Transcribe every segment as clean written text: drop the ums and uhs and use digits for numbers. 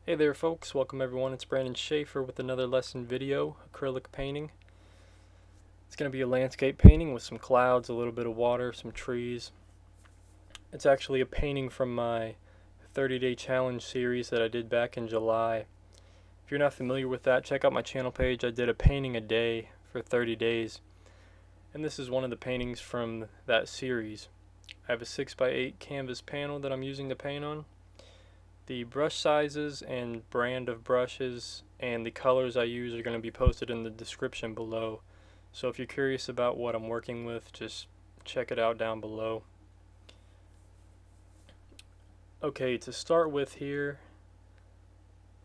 Hey there folks, welcome everyone. It's Brandon Schaefer with another lesson video, acrylic painting. It's going to be a landscape painting with some clouds, a little bit of water, some trees. It's actually a painting from my 30-day challenge series that I did back in July. If you're not familiar with that, check out my channel page. I did a painting a day for 30 days. And this is one of the paintings from that series. I have a 6x8 canvas panel that I'm using to paint on. The brush sizes and brand of brushes and the colors I use are going to be posted in the description below. So if you're curious about what I'm working with, just check it out down below. Okay, to start with here,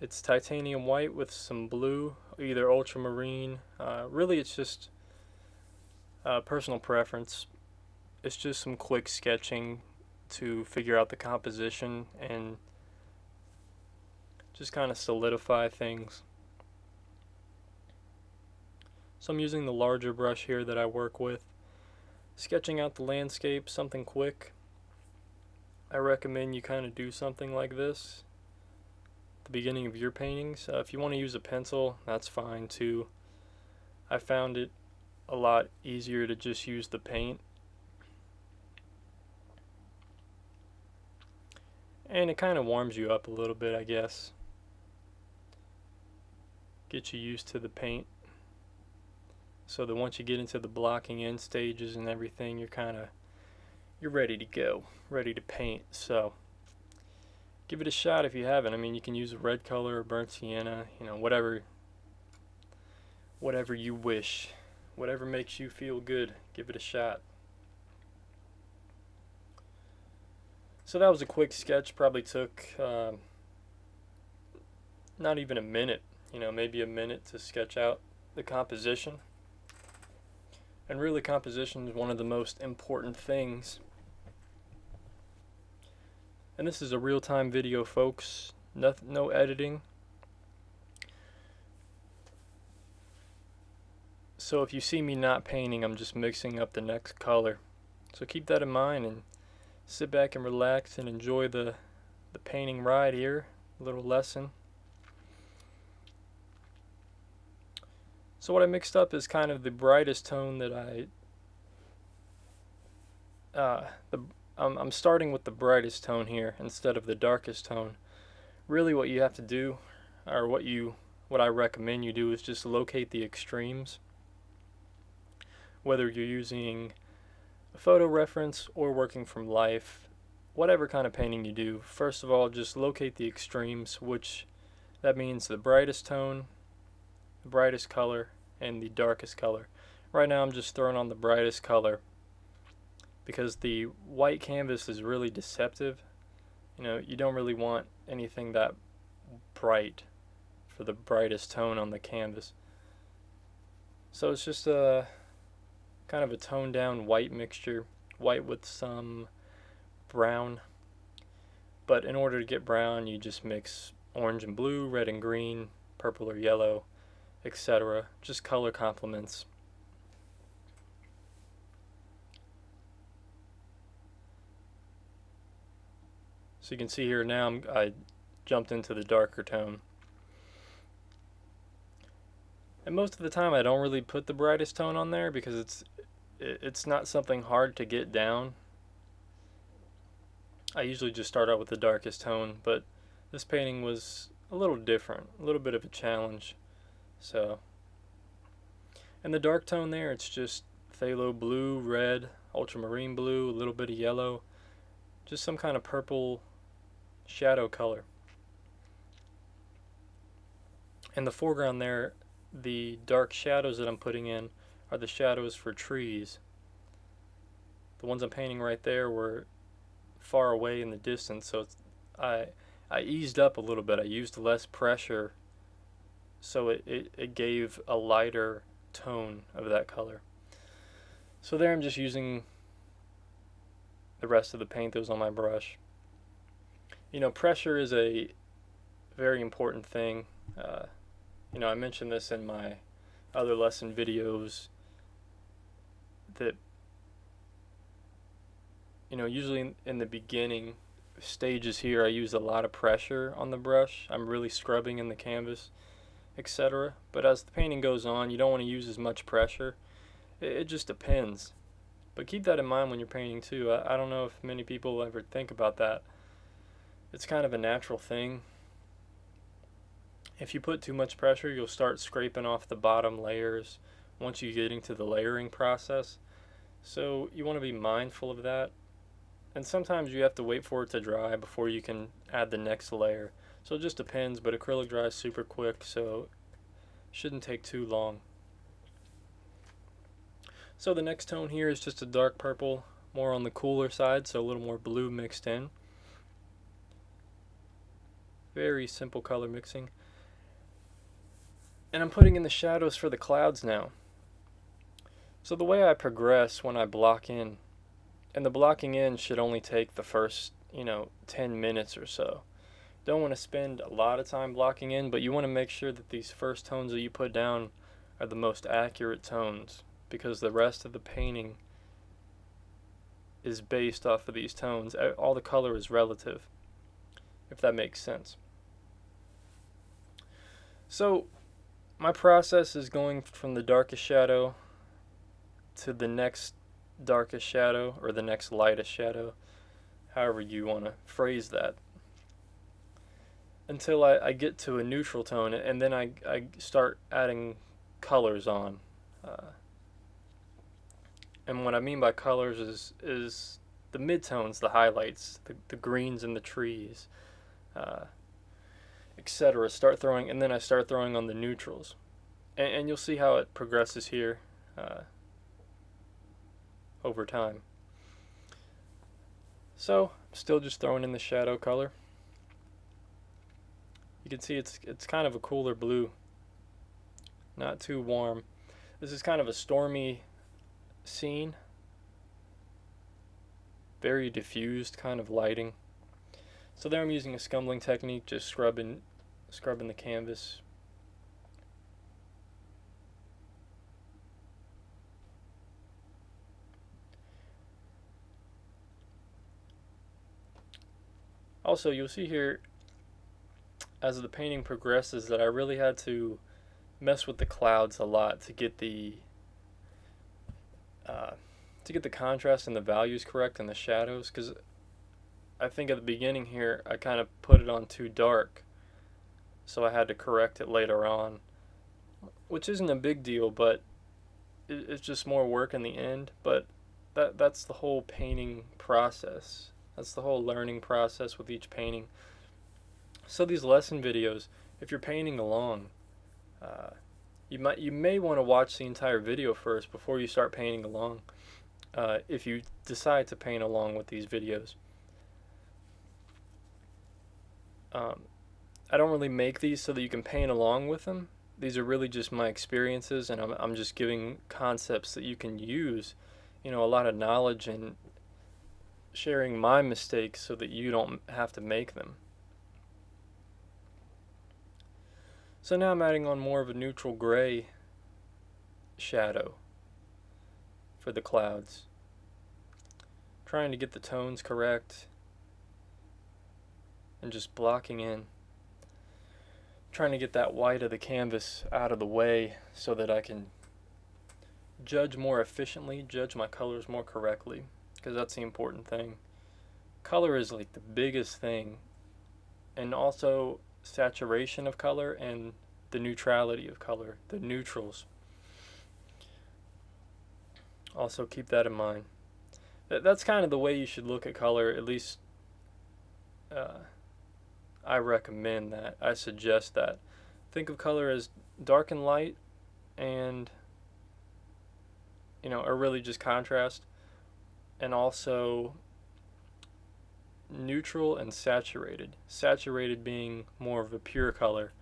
it's titanium white with some blue, either ultramarine. Really it's just personal preference. It's just some quick sketching to figure out the composition and just kind of solidify things. So I'm using the larger brush here that I work with. Sketching out the landscape, something quick. I recommend you kind of do something like this at the beginning of your paintings. If you want to use a pencil, that's fine too. I found it a lot easier to just use the paint. And it kind of warms you up a little bit, I guess. Get you used to the paint. So that once you get into the blocking in stages and everything, you're ready to go, ready to paint. So give it a shot if you haven't. I mean, you can use a red color or burnt sienna, whatever you wish, whatever makes you feel good, give it a shot. So that was a quick sketch, probably took not even a minute, maybe a minute to sketch out the composition. And really, composition is one of the most important things. And this is a real-time video, folks. No editing. So if you see me not painting, I'm just mixing up the next color. So keep that in mind and sit back and relax and enjoy the painting ride here. A little lesson. So what I mixed up is kind of the brightest tone that I'm starting with the brightest tone here instead of the darkest tone. Really what you have to do, or what I recommend you do, is just locate the extremes. Whether you're using a photo reference or working from life, whatever kind of painting you do, first of all, just locate the extremes, which that means the brightest tone, the brightest color, and the darkest color. Right now I'm just throwing on the brightest color because the white canvas is really deceptive. You don't really want anything that bright for the brightest tone on the canvas. So it's just a kind of a toned down white mixture, white with some brown. But in order to get brown, you just mix orange and blue, red and green, purple or yellow, etc. Just color complements. So you can see here now I jumped into the darker tone. And most of the time I don't really put the brightest tone on there because it's not something hard to get down. I usually just start out with the darkest tone, but this painting was a little different, a little bit of a challenge. So, and the dark tone there, it's just phthalo blue, red, ultramarine blue, a little bit of yellow, just some kind of purple shadow color. In the foreground there, the dark shadows that I'm putting in are the shadows for trees. The ones I'm painting right there were far away in the distance, so I eased up a little bit. I used less pressure, so it gave a lighter tone of that color. So there I'm just using the rest of the paint that was on my brush. Pressure is a very important thing. I mentioned this in my other lesson videos that usually in the beginning stages here I use a lot of pressure on the brush. I'm really scrubbing in the canvas, etc. But as the painting goes on, you don't want to use as much pressure. It just depends. But keep that in mind when you're painting too. I don't know if many people ever think about that. It's kind of a natural thing. If you put too much pressure, you'll start scraping off the bottom layers once you get into the layering process. So you want to be mindful of that. And sometimes you have to wait for it to dry before you can add the next layer. So it just depends, but acrylic dries super quick, so it shouldn't take too long. So the next tone here is just a dark purple, more on the cooler side, so a little more blue mixed in. Very simple color mixing. And I'm putting in the shadows for the clouds now. So the way I progress when I block in, and the blocking in should only take the first, 10 minutes or so. Don't want to spend a lot of time blocking in, but you want to make sure that these first tones that you put down are the most accurate tones, because the rest of the painting is based off of these tones. All the color is relative, if that makes sense. So my process is going from the darkest shadow to the next darkest shadow, or the next lightest shadow, however you want to phrase that, until I get to a neutral tone, and then I start adding colors on. And what I mean by colors is the midtones, the highlights, the greens in the trees, etc. Start throwing, and then I start throwing on the neutrals, and you'll see how it progresses here over time. So still just throwing in the shadow color. You can see it's kind of a cooler blue, not too warm. This is kind of a stormy scene, very diffused kind of lighting. So there I'm using a scumbling technique, just scrubbing the canvas. Also, you'll see here as the painting progresses that I really had to mess with the clouds a lot to get the contrast and the values correct and the shadows, because I think at the beginning here I kind of put it on too dark, so I had to correct it later on, which isn't a big deal, but it's just more work in the end. But that's the whole painting process. That's the whole learning process with each painting. So these lesson videos, if you're painting along, you may want to watch the entire video first before you start painting along, if you decide to paint along with these videos. I don't really make these so that you can paint along with them. These are really just my experiences, and I'm just giving concepts that you can use, a lot of knowledge, and sharing my mistakes so that you don't have to make them. So now I'm adding on more of a neutral gray shadow for the clouds, trying to get the tones correct and just blocking in, trying to get that white of the canvas out of the way so that I can judge more efficiently, judge my colors more correctly, because that's the important thing. Color is like the biggest thing, and also saturation of color and the neutrality of color, the neutrals. Also keep that in mind. That's kind of the way you should look at color, at least I recommend that. I suggest that. Think of color as dark and light, and are really just contrast, and also neutral and saturated. Saturated being more of a pure color,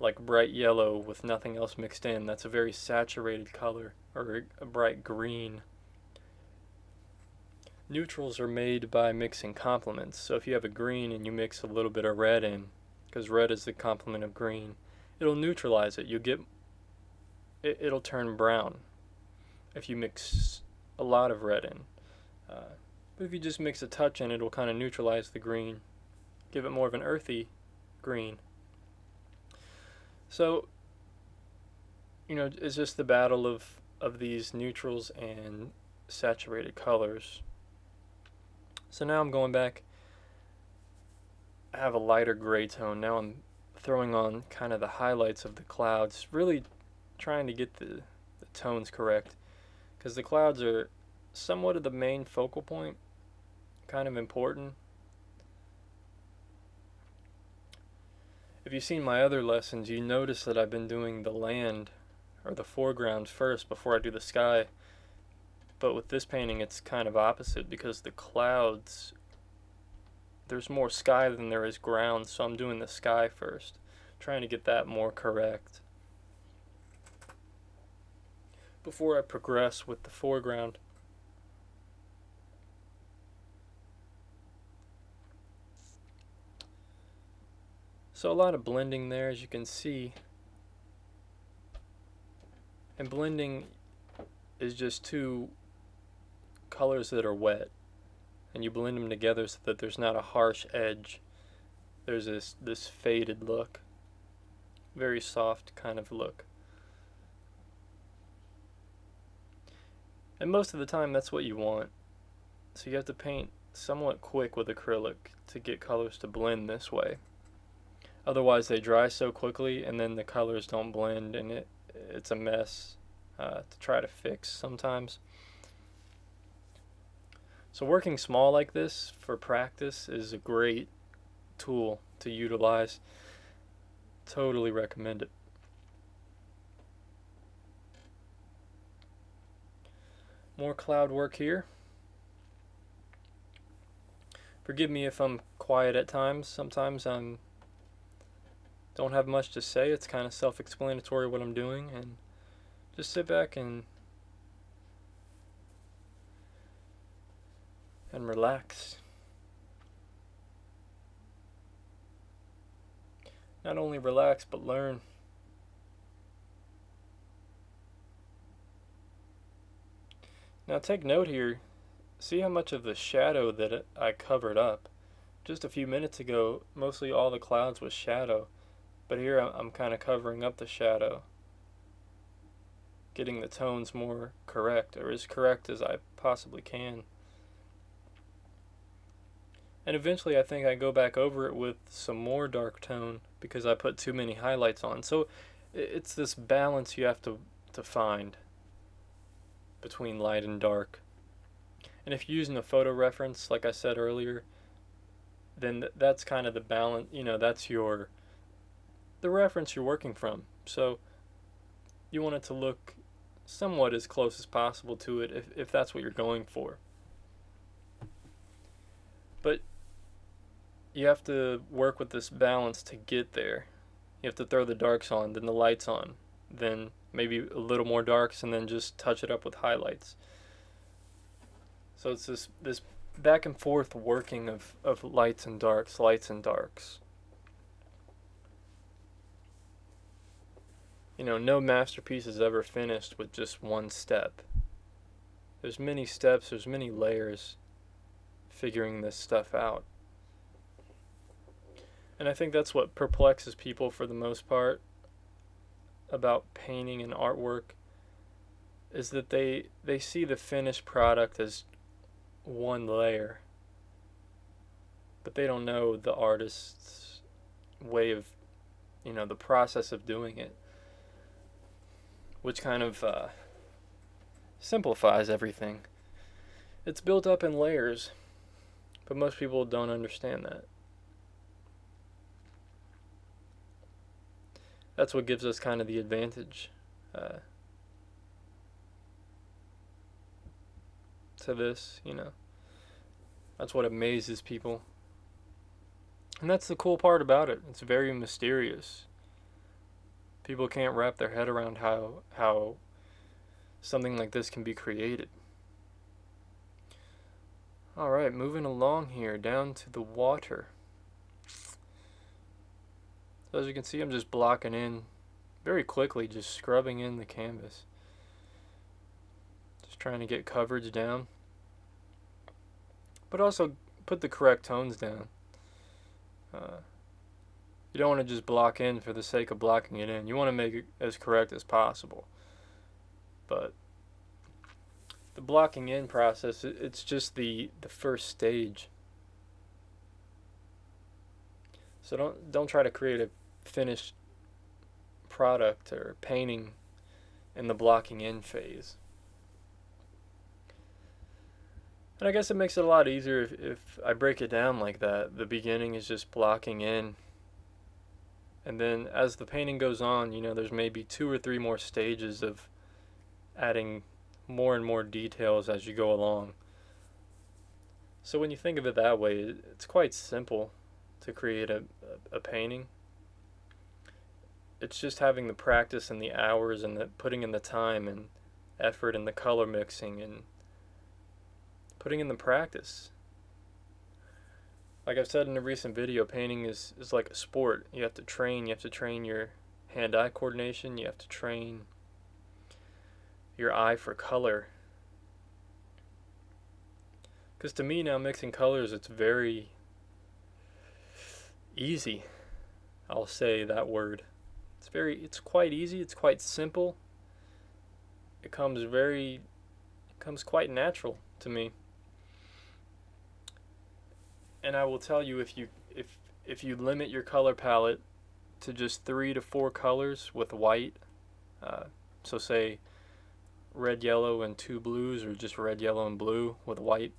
like bright yellow with nothing else mixed in. That's a very saturated color, or a bright green. Neutrals are made by mixing complements. So if you have a green and you mix a little bit of red in, because red is the complement of green, it'll neutralize it. It'll turn brown if you mix a lot of red in. But if you just mix a touch in, it'll kind of neutralize the green, give it more of an earthy green. So, it's just the battle of these neutrals and saturated colors. So now I'm going back. I have a lighter gray tone. Now I'm throwing on kind of the highlights of the clouds, really trying to get the tones correct, because the clouds are somewhat of the main focal point, kind of important. If you've seen my other lessons, you notice that I've been doing the land or the foreground first before I do the sky. But with this painting, it's kind of opposite, because the clouds, there's more sky than there is ground, so I'm doing the sky first, trying to get that more correct before I progress with the foreground. So a lot of blending there, as you can see. And blending is just two colors that are wet, and you blend them together so that there's not a harsh edge. There's this faded look, very soft kind of look. And most of the time that's what you want. So you have to paint somewhat quick with acrylic to get colors to blend this way. Otherwise they dry so quickly and then the colors don't blend, and it's a mess to try to fix sometimes. So working small like this for practice is a great tool to utilize. Totally recommend it. More cloud work here. Forgive me if I'm quiet at times. Sometimes I don't have much to say. It's kind of self-explanatory what I'm doing, and just sit back and relax. Not only relax, but learn. Now take note here. See how much of the shadow that I covered up. Just a few minutes ago, mostly all the clouds was shadow, but here I'm kind of covering up the shadow, getting the tones more correct, or as correct as I possibly can. And eventually I think I go back over it with some more dark tone because I put too many highlights on. So it's this balance you have to find between light and dark. And if you're using a photo reference, like I said earlier, then that's kind of the balance, that's the reference you're working from. So you want it to look somewhat as close as possible to it if that's what you're going for. But you have to work with this balance to get there. You have to throw the darks on, then the lights on, then maybe a little more darks, and then just touch it up with highlights. So it's this back and forth working of lights and darks, lights and darks. No masterpiece is ever finished with just one step. There's many steps, there's many layers figuring this stuff out. And I think that's what perplexes people for the most part about painting and artwork, is that they see the finished product as one layer, but they don't know the artist's way of, the process of doing it, which kind of simplifies everything. It's built up in layers, but most people don't understand that. That's what gives us kind of the advantage to this, That's what amazes people. And that's the cool part about it. It's very mysterious. People can't wrap their head around how something like this can be created. Alright, moving along here, down to the water. So as you can see, I'm just blocking in very quickly, just scrubbing in the canvas. Just trying to get coverage down. but also put the correct tones down. You don't want to just block in for the sake of blocking it in. You want to make it as correct as possible. But the blocking in process, it's just the first stage. So don't try to create a finished product or painting in the blocking in phase. And I guess it makes it a lot easier if I break it down like that. The beginning is just blocking in. And then as the painting goes on, there's maybe 2 or 3 more stages of adding more and more details as you go along. So when you think of it that way, it's quite simple to create a painting. It's just having the practice and the hours and the putting in the time and effort and the color mixing and putting in the practice. Like I've said in a recent video, painting is like a sport. You have to train your hand-eye coordination, you have to train your eye for color. Because to me now, mixing colors, it's very easy. I'll say that word. It's quite easy, it's quite simple. It comes quite natural to me. And I will tell you, if you limit your color palette to just 3 to 4 colors with white, so say red, yellow, and 2 blues, or just red, yellow, and blue with white,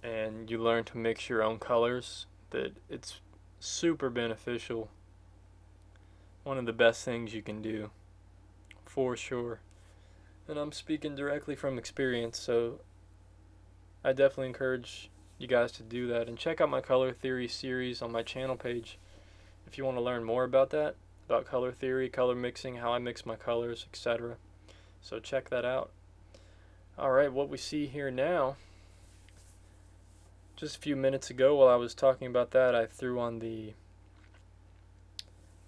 and you learn to mix your own colors, that it's super beneficial. One of the best things you can do, for sure. And I'm speaking directly from experience, so I definitely encourage you guys to do that. And check out my color theory series on my channel page if you want to learn more about that, about color theory, color mixing, how I mix my colors, etc. So check that out. Alright, what we see here now, just a few minutes ago while I was talking about that, I threw on the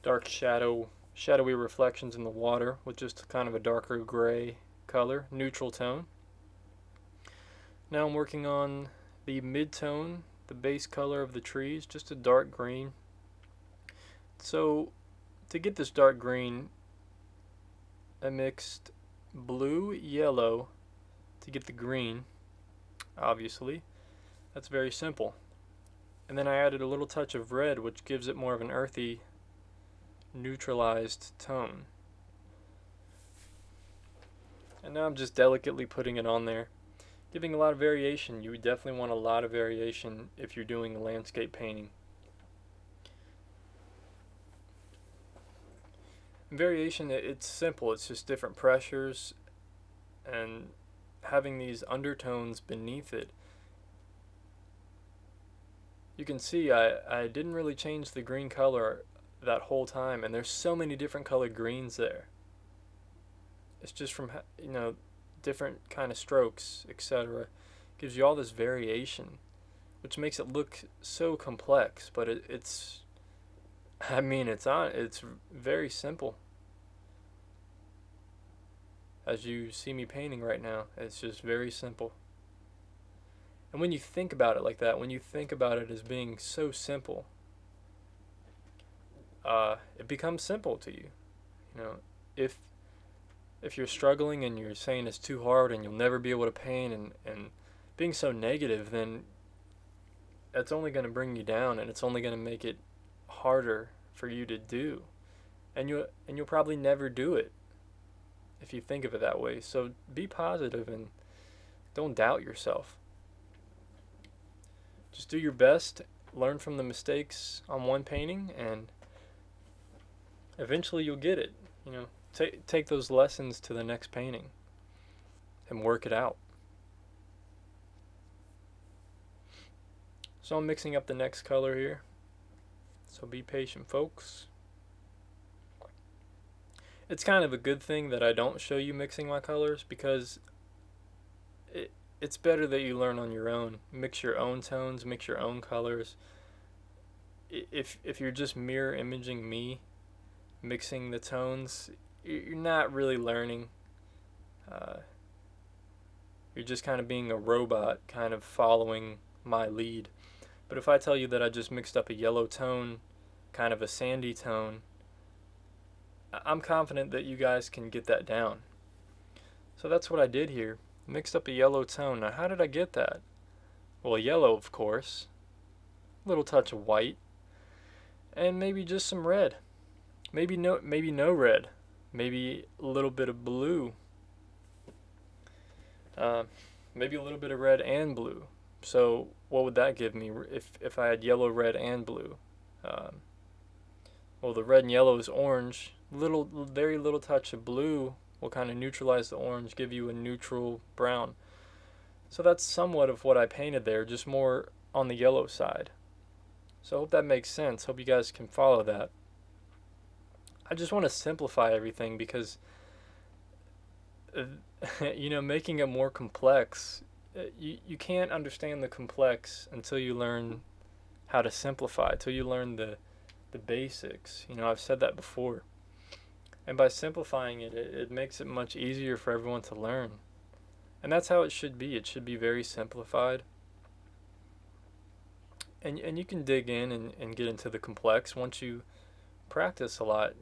dark shadowy reflections in the water with just kind of a darker gray color, neutral tone. Now I'm working on the mid-tone, the base color of the trees, just a dark green. So to get this dark green, I mixed blue, yellow to get the green, obviously. That's very simple. And then I added a little touch of red, which gives it more of an earthy, neutralized tone. And now I'm just delicately putting it on there, giving a lot of variation. You definitely want a lot of variation if you're doing landscape painting. And variation, it's simple. It's just different pressures and having these undertones beneath it. You can see I didn't really change the green color that whole time, and there's so many different colored greens there. It's just from, different kind of strokes, etc. Gives you all this variation, which makes it look so complex, but it's very simple. As you see me painting right now, it's just very simple. And when you think about it like that, when you think about it as being so simple, it becomes simple to you. If you're struggling and you're saying it's too hard and you'll never be able to paint and being so negative, then that's only going to bring you down, and it's only going to make it harder for you to do. And you'll probably never do it if you think of it that way. So be positive and don't doubt yourself. Just do your best, learn from the mistakes on one painting, and eventually you'll get it. Take those lessons to the next painting and work it out. So I'm mixing up the next color here. So be patient, folks. It's kind of a good thing that I don't show you mixing my colors, because it's better that you learn on your own. Mix your own tones, mix your own colors. If you're just mirror imaging me mixing the tones, you're not really learning. You're just kind of being a robot, kind of following my lead. But if I tell you that I just mixed up a yellow tone, kind of a sandy tone, I'm confident that you guys can get that down. So that's what I did here. Mixed up a yellow tone. Now how did I get that? Well, yellow, of course. A little touch of white. And maybe just some red. Maybe no red. Maybe a little bit of blue. Maybe a little bit of red and blue. So what would that give me if I had yellow, red, and blue? Well, the red and yellow is orange. Very little touch of blue will kind of neutralize the orange, give you a neutral brown. So that's somewhat of what I painted there, just more on the yellow side. So I hope that makes sense. Hope you guys can follow that. I just want to simplify everything because, making it more complex, you can't understand the complex until you learn how to simplify, until you learn the basics. I've said that before. And by simplifying it, it makes it much easier for everyone to learn. And that's how it should be. It should be very simplified. And you can dig in and get into the complex once you practice a lot.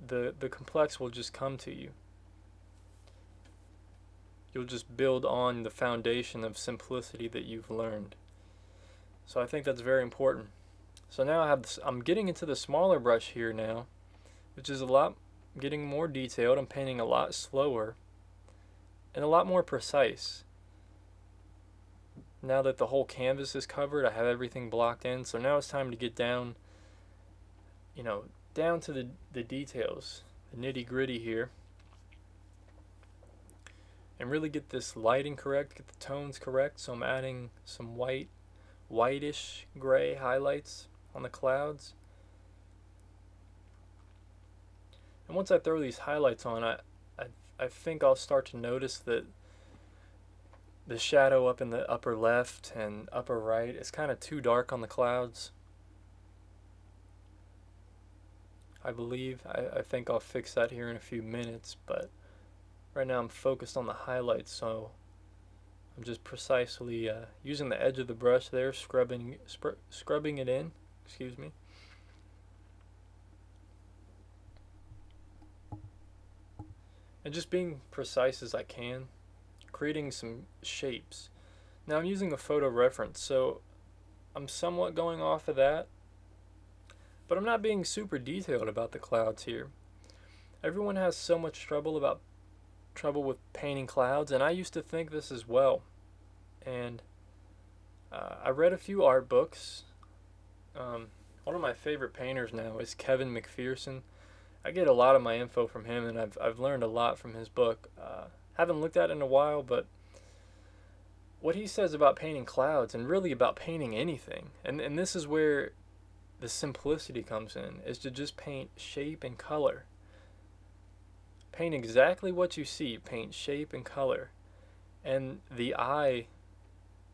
The complex will just come to you. You'll just build on the foundation of simplicity that you've learned. So I think that's very important. So now I'm getting into the smaller brush here now, which is getting more detailed. I'm painting a lot slower and a lot more precise. Now that the whole canvas is covered, I have everything blocked in. So now it's time to get down, down to the details, the nitty-gritty here, and really get this lighting correct, get the tones correct. So I'm adding some whitish gray highlights on the clouds. And once I throw these highlights on, I think I'll start to notice that the shadow up in the upper left and upper right is kind of too dark on the clouds. I believe. I think I'll fix that here in a few minutes, but right now I'm focused on the highlights, so I'm just precisely using the edge of the brush there, scrubbing it in. Excuse me. And just being precise as I can, creating some shapes. Now I'm using a photo reference, so I'm somewhat going off of that, but I'm not being super detailed about the clouds here. Everyone has so much trouble with painting clouds, and I used to think this as well. And I read a few art books. One of my favorite painters now is Kevin McPherson. I get a lot of my info from him, and I've learned a lot from his book. Haven't looked at it in a while, but what he says about painting clouds, and really about painting anything, and this is where the simplicity comes in, is to just paint shape and color. Paint exactly what you see, paint shape and color, and the eye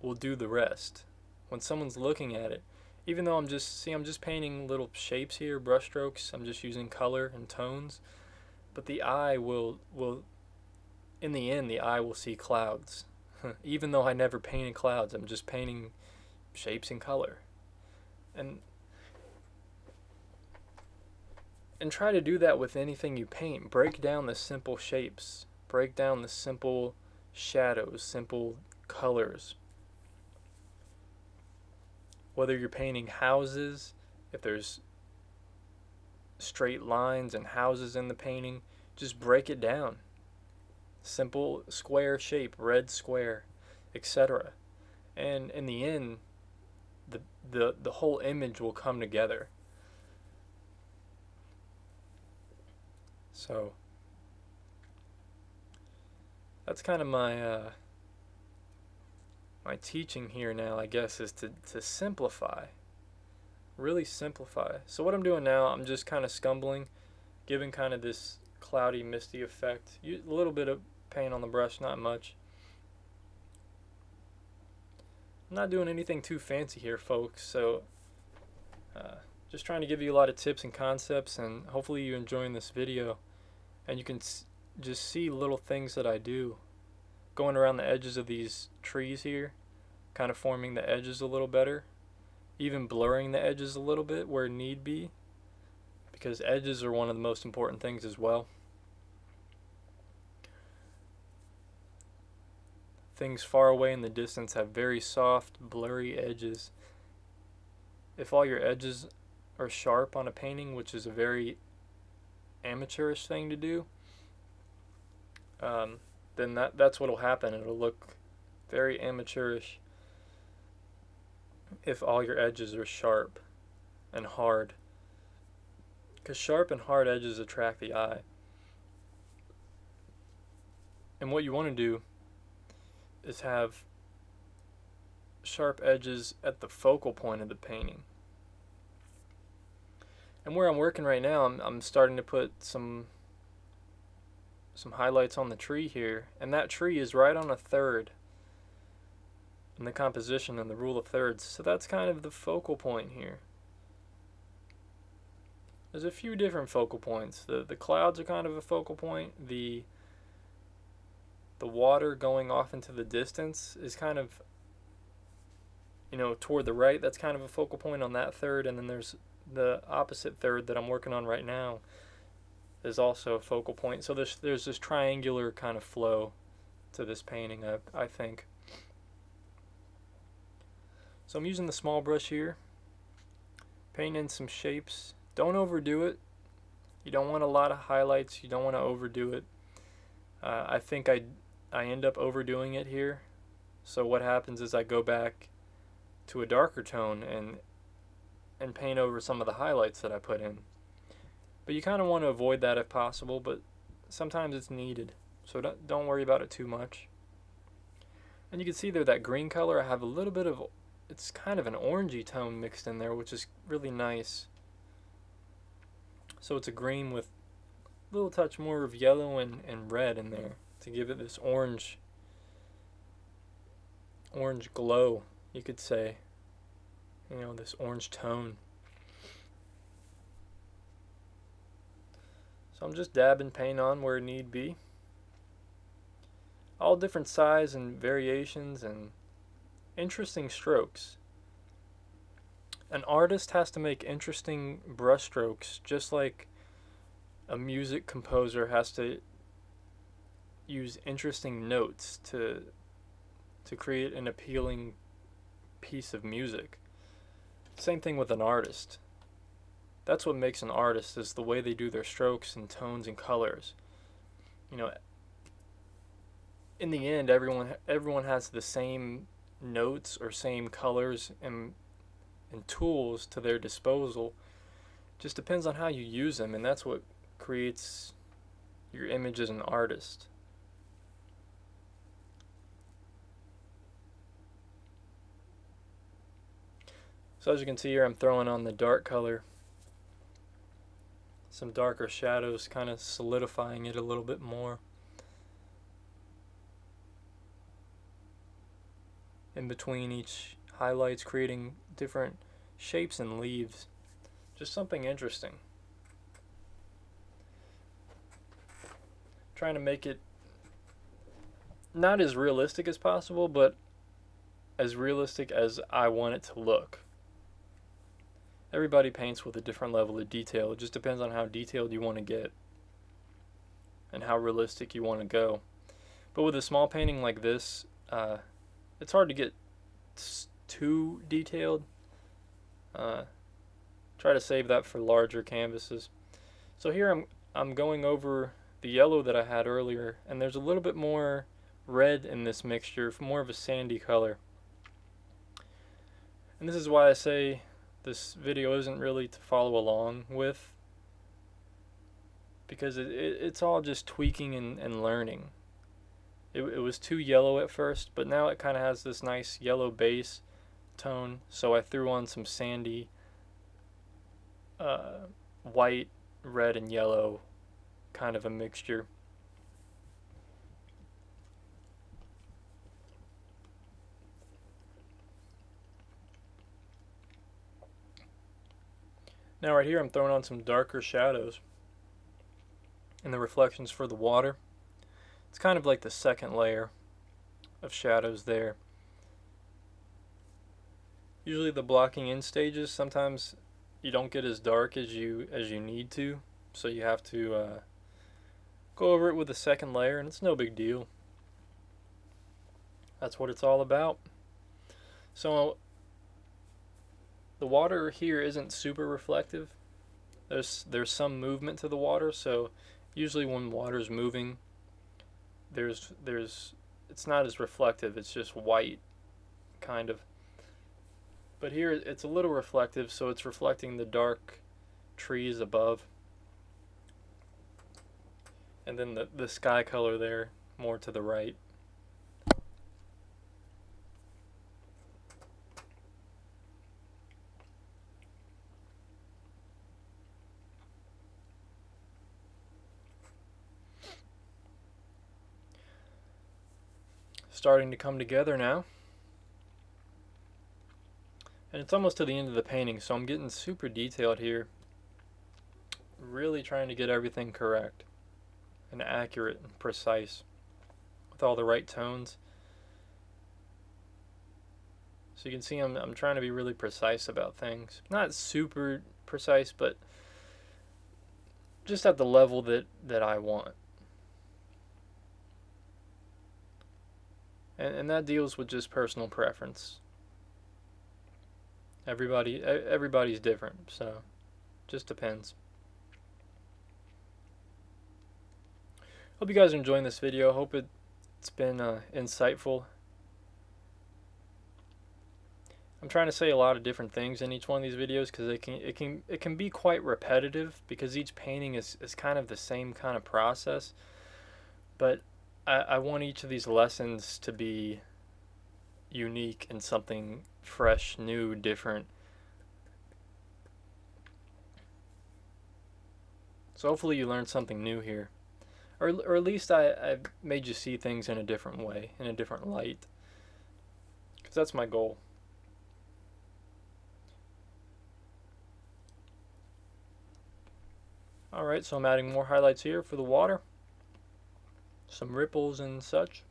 will do the rest. When someone's looking at it, even though I'm just painting little shapes here, brush strokes, I'm just using color and tones, but the eye will in the end, the eye will see clouds. Even though I never painted clouds, I'm just painting shapes and color. And try to do that with anything you paint. Break down the simple shapes. Break down the simple shadows, simple colors. Whether you're painting houses, if there's straight lines and houses in the painting, just break it down. Simple square shape, red square, etc. And in the end, the whole image will come together. So that's kind of my teaching here now, I guess, is to simplify. Really simplify. So what I'm doing now, I'm just kind of scumbling, giving kind of this cloudy, misty effect. A little bit of paint on the brush, not much. I'm not doing anything too fancy here, folks, so just trying to give you a lot of tips and concepts, and hopefully you're enjoying this video, and you can just see little things that I do going around the edges of these trees here, kind of forming the edges a little better, even blurring the edges a little bit where need be, because edges are one of the most important things as well. Things far away in the distance have very soft, blurry edges. If all your edges are sharp on a painting, which is a very amateurish thing to do, then that's what'll happen. It'll look very amateurish if all your edges are sharp and hard, because sharp and hard edges attract the eye. And what you want to do is have sharp edges at the focal point of the painting. And where I'm working right now, I'm starting to put some highlights on the tree here, and that tree is right on a third in the composition and the rule of thirds, so that's kind of the focal point here. There's a few different focal points. The clouds are kind of a focal point. The water going off into the distance is kind of, toward the right. That's kind of a focal point on that third, and then there's the opposite third that I'm working on right now is also a focal point. So there's this triangular kind of flow to this painting, I think. So I'm using the small brush here, painting in some shapes. Don't overdo it. You don't want a lot of highlights. You don't want to overdo it. I think I end up overdoing it here. So what happens is I go back to a darker tone and paint over some of the highlights that I put in. But you kind of want to avoid that if possible, but sometimes it's needed. So don't worry about it too much. And you can see there that green color, I have a little bit of, it's kind of an orangey tone mixed in there, which is really nice. So it's a green with a little touch more of yellow and red in there to give it this orange glow, you could say. This orange tone. So I'm just dabbing paint on where need be. All different size and variations and interesting strokes. An artist has to make interesting brush strokes, just like a music composer has to use interesting notes to create an appealing piece of music. Same thing with an artist. That's what makes an artist, is the way they do their strokes and tones and colors. In the end, everyone has the same notes or same colors and tools to their disposal. Just depends on how you use them, and that's what creates your image as an artist. So as you can see here, I'm throwing on the dark color, some darker shadows, kind of solidifying it a little bit more. In between each highlights, creating different shapes and leaves. Just something interesting. Trying to make it not as realistic as possible, but as realistic as I want it to look. Everybody paints with a different level of detail. It just depends on how detailed you want to get and how realistic you want to go. But with a small painting like this, it's hard to get too detailed. Try to save that for larger canvases. So here I'm going over the yellow that I had earlier, and there's a little bit more red in this mixture, more of a sandy color. And this is why I say this video isn't really to follow along with, because it's all just tweaking and learning. It was too yellow at first, but now it kind of has this nice yellow base tone, so I threw on some sandy white, red, and yellow kind of a mixture. Now right here I'm throwing on some darker shadows and the reflections for the water. It's kind of like the second layer. of shadows there. Usually the blocking in stages, sometimes you don't get as dark as you need to, so you have to go over it with a second layer, and it's no big deal. That's what it's all about. So the water here isn't super reflective. There's some movement to the water, so usually when water's moving, there's it's not as reflective. It's just white, kind of. But here it's a little reflective, so it's reflecting the dark trees above, and then the sky color there more to the right. Starting to come together now. And it's almost to the end of the painting, so I'm getting super detailed here. Really trying to get everything correct and accurate and precise with all the right tones. So you can see I'm trying to be really precise about things. Not super precise, but just at the level that I want. And that deals with just personal preference. Everybody's different, so just depends. Hope you guys are enjoying this video. Hope it's been insightful. I'm trying to say a lot of different things in each one of these videos because it can be quite repetitive because each painting is kind of the same kind of process. But I want each of these lessons to be unique and something fresh, new, different. So hopefully you learned something new here. Or at least I made you see things in a different way, in a different light. Because that's my goal. Alright, so I'm adding more highlights here for the water. Some ripples and such.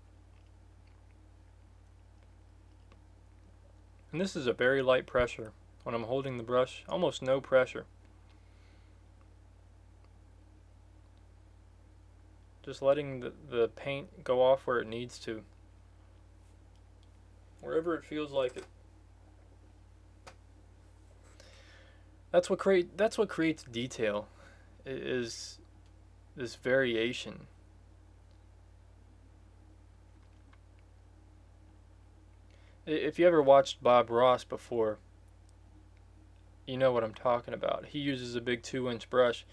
And this is a very light pressure when I'm holding the brush, almost no pressure. Just letting the paint go off where it needs to. Wherever it feels like it. That's what creates detail, is this variation. If you ever watched Bob Ross before, you know what I'm talking about. He uses a big 2-inch brush,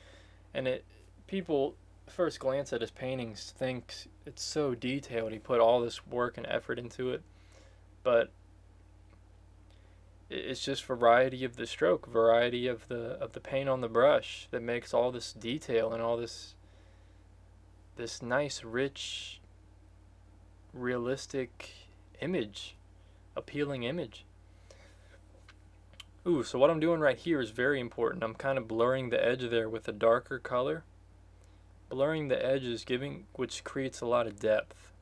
and people first glance at his paintings think it's so detailed. He put all this work and effort into it, but it's just variety of the stroke, variety of the paint on the brush that makes all this detail and all this nice, rich, realistic image, appealing image. Ooh, so what I'm doing right here is very important. I'm kind of blurring the edge there with a darker color. Blurring the edges, which creates a lot of depth.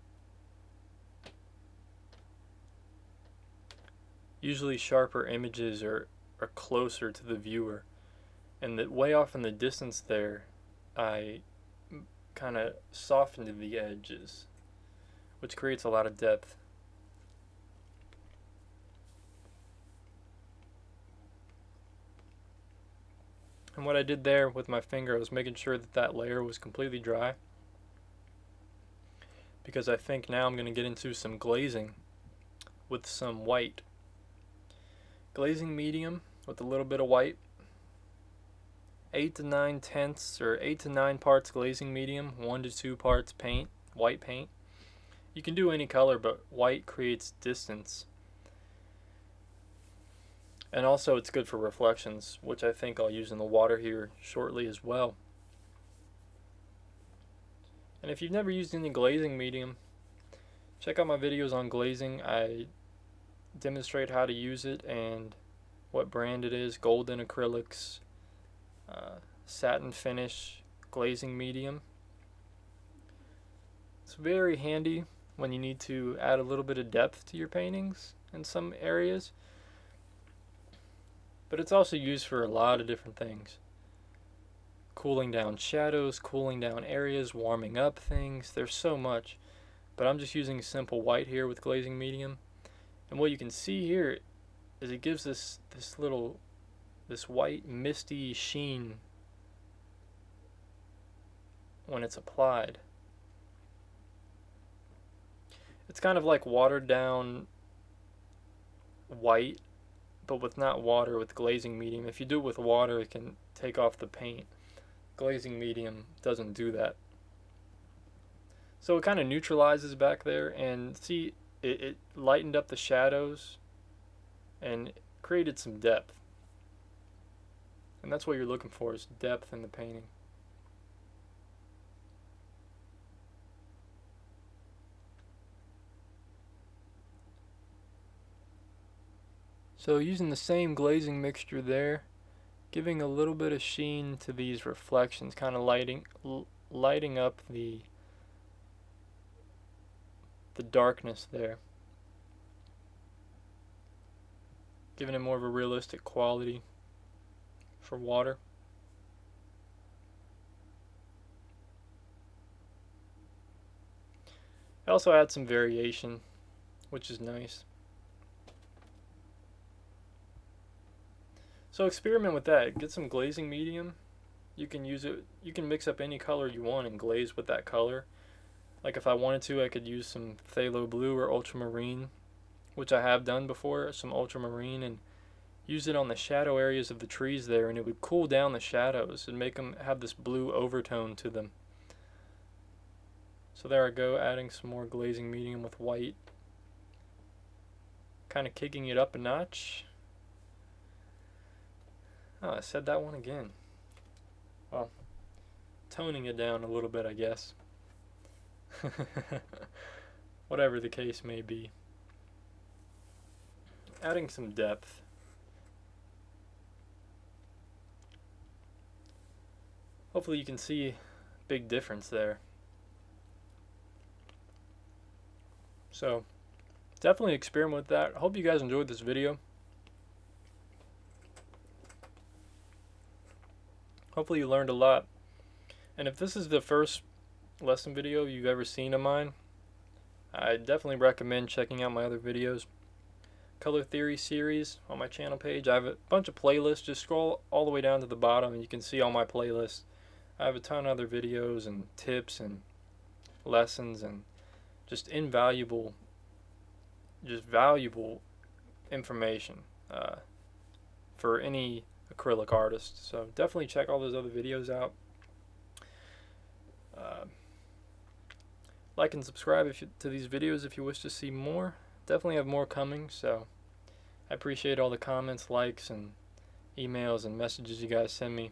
Usually sharper images are closer to the viewer, and that way off in the distance there, I kind of softened the edges, which creates a lot of depth. And what I did there with my finger, I was making sure that layer was completely dry, because I think now I'm going to get into some glazing with some white. Glazing medium with a little bit of white. 8 to 9 tenths or 8 to 9 parts glazing medium, 1 to 2 parts paint, white paint. You can do any color, but white creates distance. And also it's good for reflections, which I think I'll use in the water here shortly as well. And if you've never used any glazing medium, check out my videos on glazing. I demonstrate how to use it and what brand it is. Golden Acrylics, satin finish glazing medium. It's very handy when you need to add a little bit of depth to your paintings in some areas. But it's also used for a lot of different things. Cooling down shadows, cooling down areas, warming up things. There's so much. But I'm just using simple white here with glazing medium. And what you can see here is it gives this white misty sheen when it's applied. It's kind of like watered down white, but with not water, with glazing medium. If you do it with water, it can take off the paint. Glazing medium doesn't do that. So it kind of neutralizes back there, and see, it lightened up the shadows and created some depth. And that's what you're looking for, is depth in the painting. So using the same glazing mixture there, giving a little bit of sheen to these reflections, kind of lighting up the darkness there, giving it more of a realistic quality for water. I also add some variation, which is nice. So experiment with that. Get some glazing medium. You can use it. You can mix up any color you want and glaze with that color. Like if I wanted to, I could use some phthalo blue or ultramarine, which I have done before, some ultramarine, and use it on the shadow areas of the trees there, and it would cool down the shadows and make them have this blue overtone to them. So there I go, adding some more glazing medium with white, kind of kicking it up a notch. Oh, I said that one again. Well, toning it down a little bit, I guess. Whatever the case may be. Adding some depth. Hopefully you can see a big difference there. So, definitely experiment with that. Hope you guys enjoyed this video. Hopefully you learned a lot. And if this is the first lesson video you've ever seen of mine, I definitely recommend checking out my other videos. Color Theory series on my channel page. I have a bunch of playlists. Just scroll all the way down to the bottom and you can see all my playlists. I have a ton of other videos and tips and lessons and just invaluable, valuable information for any acrylic artist. So definitely check all those other videos out. Like and subscribe to these videos if you wish to see more. Definitely have more coming, so I appreciate all the comments, likes, and emails and messages you guys send me.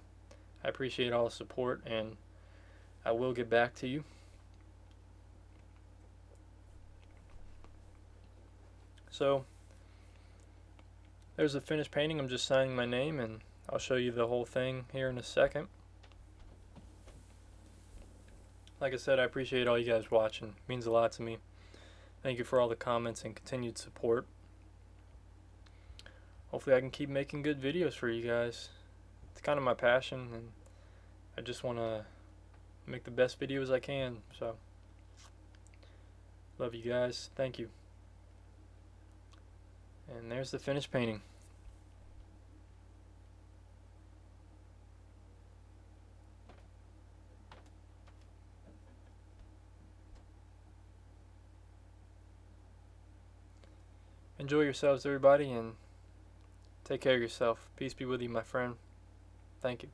I appreciate all the support, and I will get back to you. So there's a finished painting. I'm just signing my name, and I'll show you the whole thing here in a second. Like I said, I appreciate all you guys watching. It means a lot to me. Thank you for all the comments and continued support. Hopefully I can keep making good videos for you guys. It's kind of my passion, and I just want to make the best videos I can. So, love you guys. Thank you. And there's the finished painting. Enjoy yourselves, everybody, and take care of yourself. Peace be with you, my friend. Thank you.